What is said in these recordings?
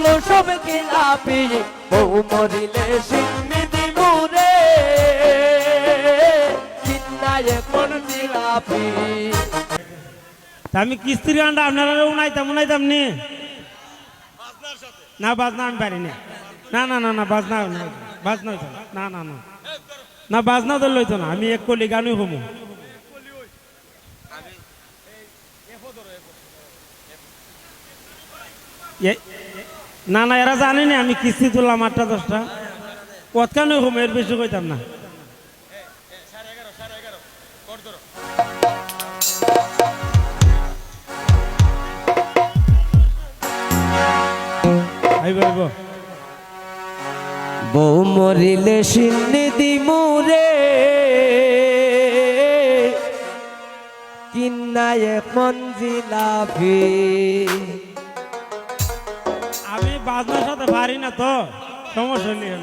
ঋণগুলো সব খিলাপি বউ মরিলে সিন্নিধি মুরে চিন্নায় কোন জিলাপি। আমি কিস্তির গানটা আপনারা উনাইতাম নি না বাজনা আমি পারি না না না না না বাজনা বাজনা হইতো না না না না বাজনা তো লইতো না আমি এক কলি গানই হমু না না এরা জানেনি আমি কিস্তি তুললাম 8টা 10টা কতখানি হমু এর বেশি কইতাম না। বউ মরিলে সিন্নিধি মুরে কিন্নায় কোন জিলাপি। আমি বাজনার সাথে পারি না তো সমস্যা নেই।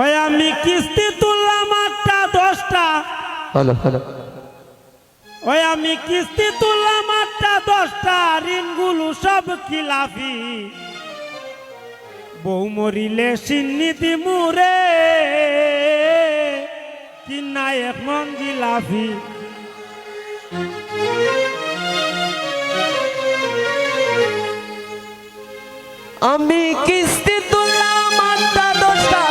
ওই আমি কিস্তি তুললাম 8টা 10টা ওই আমি কিস্তি তুললাম 8টা 10টা ঋণগুলো সব খিলাফি বউ মরিলে সিন্নিধি মুরে কিন্নায় এখন জিলাপি। আমি কিস্তি তুললাম 8টা 10টা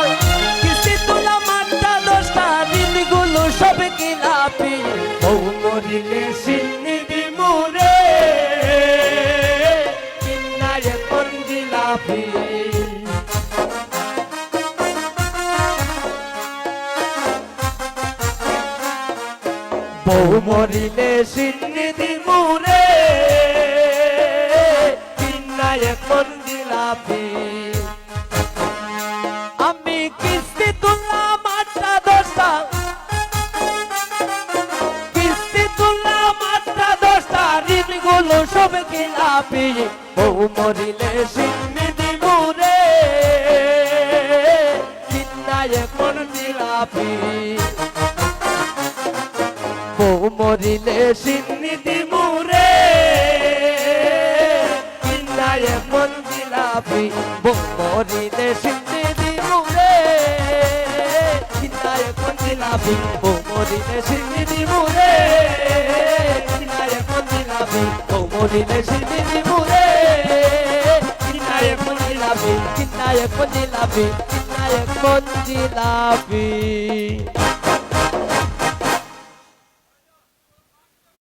কিস্তি তুললাম 8টা 10টা ঋণগুলো সব খিলাপি বউ মরিলে সিন্নিধি মুরে কিন্নায় কোন জিলাপি। বউ মরিলে সিন্নিধি মুরে কিন্নায় কোন জিলাপি। আমি কিস্তি তুললাম 8টা 10টা কিস্তি তুললাম 8টা 10টা ঋণগুলো সব খিলাপি বউ মরিলে সিন্নিধি মুরে কিন্নায় কোন জিলাপি। বউ মরিলে সিন্নিধি মুরে কিন্নায় কোন জিলাপি। বউ মরিলে সিন্নিধি মুরে কিন্নায় কোন জিলাপি। বউ মরিলে সিন্নিধি মুরে কিন্নায় কোন জিলাপি। বউ মরিলে সিন্নিধি মুরে কিন্নায় কোন জিলাপি। কিন্নায় কোন জিলাপি। কিন্নায় কোন জিলাপি।